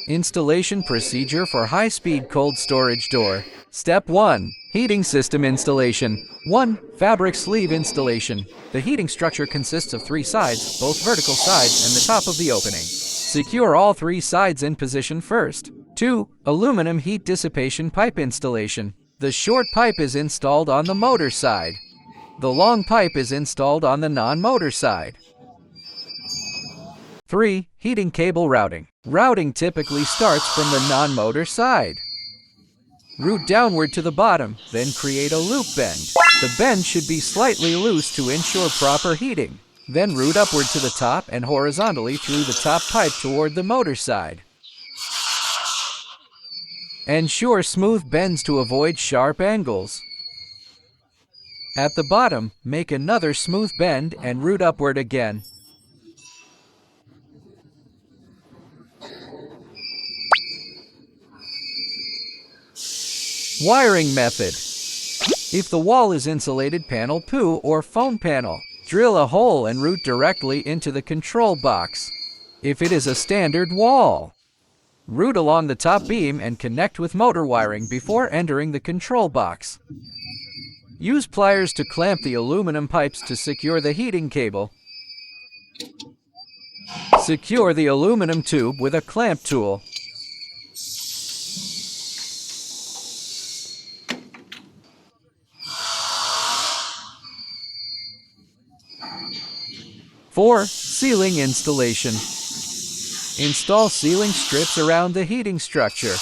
Installation procedure for high-speed cold storage door. Step 1. Heating system installation. 1. Fabric sleeve installation. The heating structure consists of 3 sides, both vertical sides and the top of the opening. Secure all 3 sides in position first. 2. Aluminum heat dissipation pipe installation. The short pipe is installed on the motor side. The long pipe is installed on the non-motor side. 3. Heating cable routing. Routing typically starts from the non-motor side. Route downward to the bottom, then create a loop bend. The bend should be slightly loose to ensure proper heating. Then route upward to the top and horizontally through the top pipe toward the motor side. Ensure smooth bends to avoid sharp angles. At the bottom, make another smooth bend and route upward again. Wiring method. If the wall is insulated panel PU or foam panel, drill a hole and route directly into the control box. If it is a standard wall, route along the top beam and connect with motor wiring before entering the control box. Use pliers to clamp the aluminum pipes to secure the heating cable. Secure the aluminum tube with a clamp tool. Four. Ceiling installation. Install ceiling strips around the heating structure.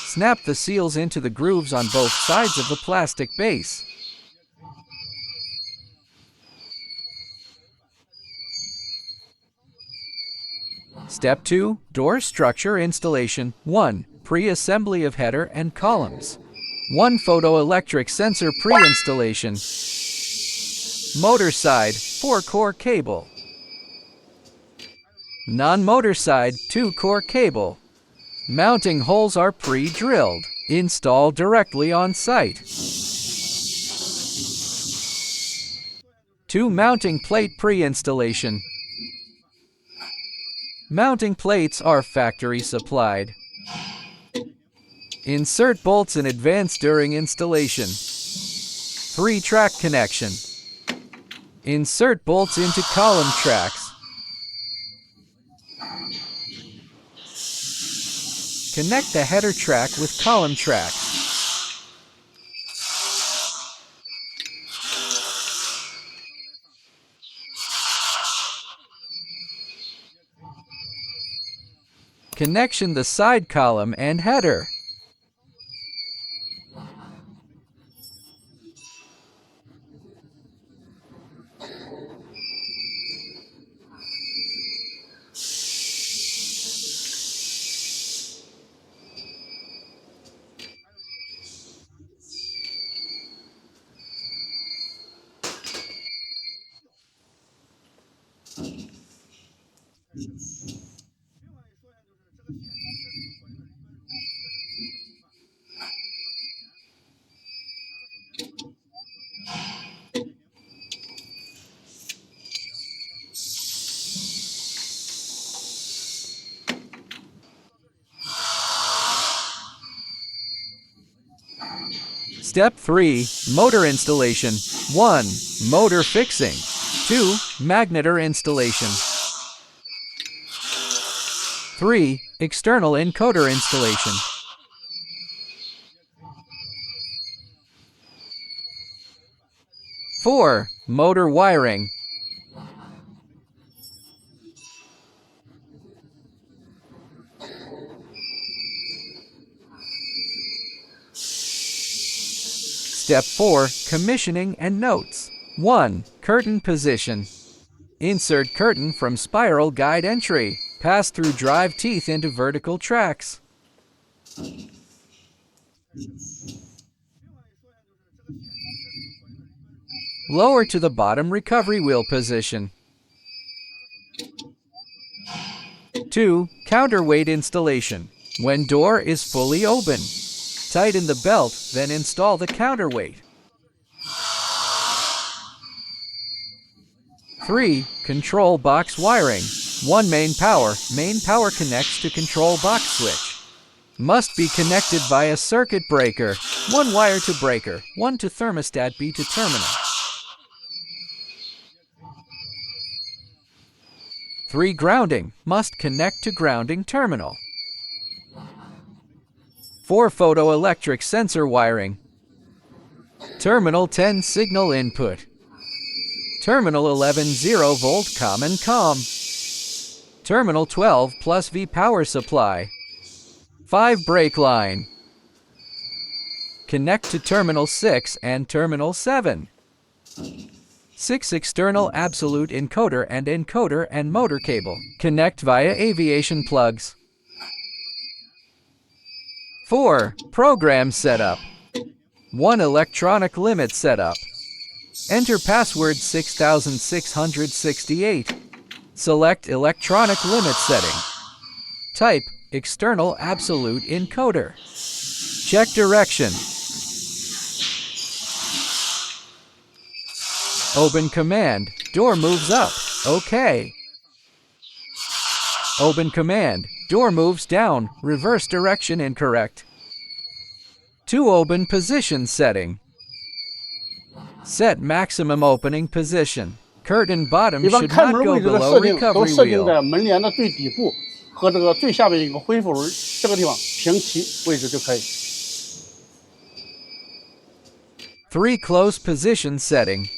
Snap the seals into the grooves on both sides of the plastic base. Step 2. Door structure installation. 1. Pre-assembly of header and columns. 1. Photoelectric sensor pre-installation. Motor side, 4-core cable. Non-motor side, 2-core cable. Mounting holes are pre-drilled. Install directly on site. 2. Mounting plate pre-installation. Mounting plates are factory supplied. Insert bolts in advance during installation. 3. Track connection. Insert bolts into column tracks. Connect the header track with column tracks. Connection the side column and header. Step 3. Motor installation. 1. Motor fixing. 2. Magnetor installation. 3. External encoder installation. 4. Motor wiring. Step 4. Commissioning and notes. 1. Curtain position. Insert curtain from spiral guide entry. Pass through drive teeth into vertical tracks. Lower to the bottom recovery wheel position. 2. Counterweight installation. When door is fully open, tighten the belt, then install the counterweight. 3. Control box wiring. 1 main power. Main power connects to control box switch. Must be connected via circuit breaker. 1 wire to breaker, 1 to thermostat B to terminal. 3 grounding. Must connect to grounding terminal. 4 photoelectric sensor wiring. Terminal 10 signal input. Terminal 11 0 volt COM. Terminal 12 plus V power supply. 5 brake line. Connect to terminal 6 and terminal 7. 6 external absolute encoder and motor cable. Connect via aviation plugs. 4 program setup. 1 electronic limit setup. Enter password 6668. Select electronic limit setting. Type external absolute encoder. Check direction. Open command. Door moves up. OK. Open command. Door moves down. Reverse direction incorrect. To open position setting. Set maximum opening position. Curtain bottom 比方 should 开 not 门 go 位置的 below 设定都 recovery 设定 wheel. 在门帘的最底部和这个最下面一个恢复轮这个地方平齐位置就可以。3 close position setting.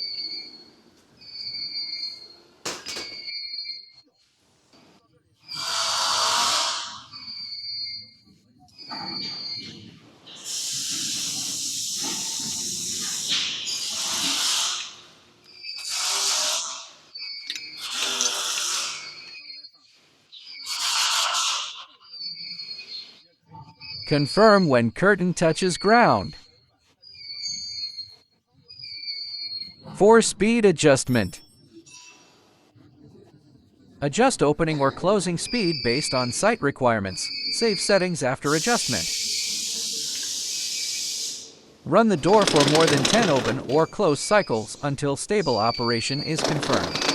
Confirm when curtain touches ground. 4 speed adjustment. Adjust opening or closing speed based on site requirements. Save settings after adjustment. Run the door for more than 10 open or close cycles until stable operation is confirmed.